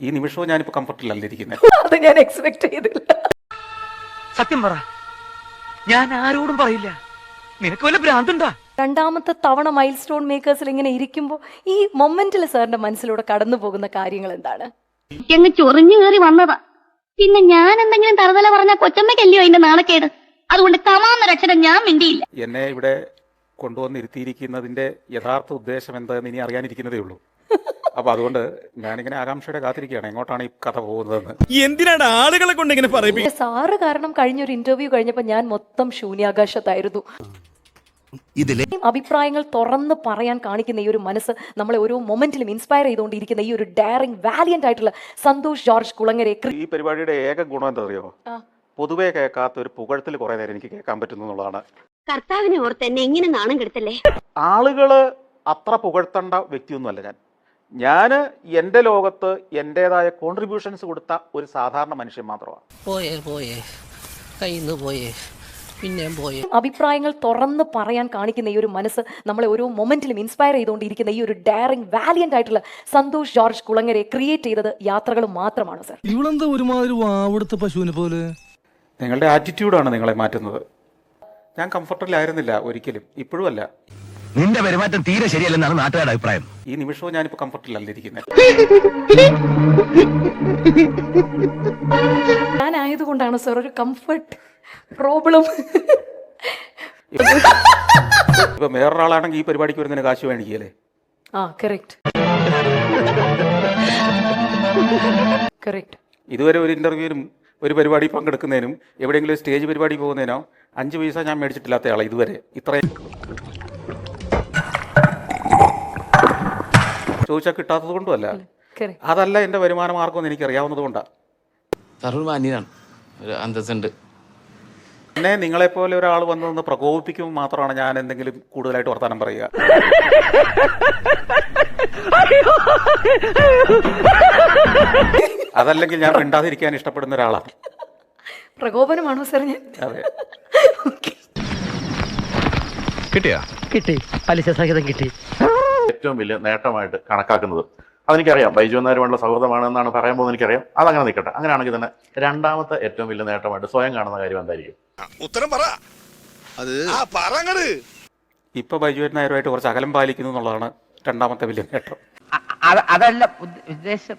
ഈ നിമിഷവും ഞാനിപ്പോൾ കംഫർട്ടിലല്ല ഇരിക്കുന്നത്. അത് ഞാൻ എക്സ്പെക്ട് ചെയ്തില്ല. സത്യം പറ, ഞാൻ ആരോടും പറയില്ല. നിനക്ക് വല്ല ഭ്രാന്തുണ്ടാ? രണ്ടാമത്തെ തവണ മൈൽ സ്റ്റോൺ മേക്കേഴ്സിൽ ഇങ്ങനെ ഇരിക്കുമ്പോൾ ഈ മൊമെന്റിൽ സാറിന്റെ മനസ്സിലൂടെ കടന്നു പോകുന്ന കാര്യങ്ങൾ എന്താണ്? അങ്ങ് ചൊറിഞ്ഞു കയറി വന്നതാ. പിന്നെ ഞാൻ എന്തെങ്കിലും തറുതല പറഞ്ഞ കൊച്ചമ്മയ്ക്കല്ലയോ അതിന്റെ നാണക്കേട്. അതുകൊണ്ട് കമാന്നൊരക്ഷരം ഞാൻ മിണ്ടിയില്ല. എന്നെ ഇവിടെ കൊണ്ടുവന്നിരുത്തിയിരിക്കുന്നതിന്റെ യഥാർത്ഥ ഉദ്ദേശം എന്താണെന്ന് ഇനി അറിയാനിരിക്കുന്നതേ ഉള്ളൂ. അപ്പൊ അതുകൊണ്ട് ഞാനിങ്ങനെ ആകാംക്ഷയുടെ കാത്തിരിക്കുകയാണ് എങ്ങോട്ടാണ് ഈ കഥ പോകുന്നതെന്ന്. എന്തിനാണ് ആളുകളെ കൊണ്ട് ഇങ്ങനെ പറയിപ്പിക്കുക? സാറ് കാരണം കഴിഞ്ഞൊരു ഇന്റർവ്യൂ കഴിഞ്ഞപ്പോൾ ഞാൻ മൊത്തം ശൂന്യാകാശത്തായിരുന്നു. അഭിപ്രായങ്ങൾ തുറന്ന് പറയാൻ കാണിക്കുന്ന ഈ ഒരു മനസ്സ് നമ്മളെ ഓരോ മൊമെന്റിലും ഇൻസ്പയർ ചെയ്തുകൊണ്ടിരിക്കുന്ന ഈ ഒരു ഡയറിംഗ് വാലിയന്റ് ആയിട്ടുള്ള സന്തോഷ് ജോർജ് കുളങ്ങരെ. ഈ പരിപാടിയുടെ ഏക ഗുണം എന്താ അറിയോ? പൊതുവെ കേൾക്കാത്ത ഒരു പുകഴ്ത്തിൽ കുറെ നേരം എനിക്ക് കേൾക്കാൻ പറ്റുന്നു എന്നുള്ളതാണ്. കർത്താവിനെ ഓർത്ത് എന്നെ ഇങ്ങനെ നാണം കെടുത്തല്ലേ. ആളുകള് അത്ര പുകഴ്ത്തേണ്ട വ്യക്തിയൊന്നുമല്ല ഞാൻ എൻ്റെ ലോകത്ത് എൻ്റെതായ കോൺട്രിബ്യൂഷൻസ് കൊടുത്ത ഒരു സാധാരണ മനുഷ്യൻ മാത്രമാണ്. പോയേ കയ്യിന്ന് പോയേ പിന്നെയും പോയേ. അഭിപ്രായങ്ങൾ തുറന്ന് പറയാൻ കാണിക്കുന്ന ഈ ഒരു മനസ്സ് നമ്മളെ ഓരോ മൊമെന്റിലും ഇൻസ്പയർ ചെയ്തുകൊണ്ടിരിക്കുന്ന ഈ ഒരു ഡയറിംഗ് വാലിയന്റ് ആയിട്ടുള്ള സന്തോഷ് ജോർജ് കുളങ്ങരെ ക്രിയേറ്റ് ചെയ്തത് യാത്രകൾ മാത്രമാണ് സർ. ഇവളെന്താ ഒരുമാതിരി വാവെടുത്ത പശുവിനെ പോലെ? നിങ്ങളുടെ ആറ്റിറ്റ്യൂഡാണ് നിങ്ങളെ മാറ്റുന്നത്. ഞാൻ കംഫർട്ടബിളായിരുന്നില്ല ഒരിക്കലും, ഇപ്പോഴും അല്ല. നിന്റെ പെരുമാറ്റം തീരെ ശരിയല്ലെന്നാണ് നാട്ടുകാരുടെ അഭിപ്രായം. ഈ നിമിഷവും ഞാനിപ്പോൾ കംഫർട്ടിലല്ല ഇരിക്കുന്നത്. ഞാനായതുകൊണ്ടാണ് സർ ഒരു കംഫർട്ട് പ്രോബ്ലം. ഇപ്പൊ വേറൊരാളാണെങ്കിൽ ഈ പരിപാടിക്ക് വരുന്നതിന് കാശ് മേടിക്കുകയല്ലേ? കറക്റ്റ്. ഇതുവരെ ഒരു ഇന്റർവ്യൂവിനും ഒരു പരിപാടി പങ്കെടുക്കുന്നതിനും എവിടെയെങ്കിലും ഒരു സ്റ്റേജ് പരിപാടി പോകുന്നതിനോ 5 പൈസ ഞാൻ മേടിച്ചിട്ടില്ലാത്ത ആളാണ് ഇതുവരെ. ഇത്രയും ചോദിച്ചാൽ കിട്ടാത്തത് കൊണ്ടുമല്ല, അതല്ല എൻ്റെ വരുമാന മാർഗമെന്ന് എനിക്ക് അറിയാവുന്നത് കൊണ്ടാണ്. പിന്നെ നിങ്ങളെപ്പോലെ ഒരാൾ വന്നതെന്ന് പ്രകോപിപ്പിക്കുമ്പോൾ മാത്രമാണ് ഞാൻ എന്തെങ്കിലും കൂടുതലായിട്ട് വർത്താനം പറയുക. അതല്ലെങ്കിൽ ഞാൻ മിണ്ടാതിരിക്കാൻ ഇഷ്ടപ്പെടുന്ന ഒരാളാണ്. പ്രകോപനമാണോ സാർ? ഞാൻ അതെ. കിട്ടി, പലിശ സഹിതം കിട്ടി. ഏറ്റവും വലിയ നേട്ടമായിട്ട് കണക്കാക്കുന്നത് അതെനിക്കറിയാം. ബൈജു എന്നാരുമായുള്ള സൗഹൃദമാണെന്നാണ് പറയാൻ പോകുന്നത്, എനിക്കറിയാം. അതങ്ങനെ നിൽക്കട്ടെ. അങ്ങനെയാണെങ്കിൽ തന്നെ രണ്ടാമത്തെ ഏറ്റവും വലിയ നേട്ടമായിട്ട് സ്വയം കാണുന്ന കാര്യം എന്തായിരിക്കും? ഉത്തരം പറ. ഇപ്പൊ ബൈജു നായരുമായിട്ട് കുറച്ച് അകലം പാലിക്കുന്നു എന്നുള്ളതാണ് രണ്ടാമത്തെ വലിയ നേട്ടം. അതല്ല ഉദ്ദേശം.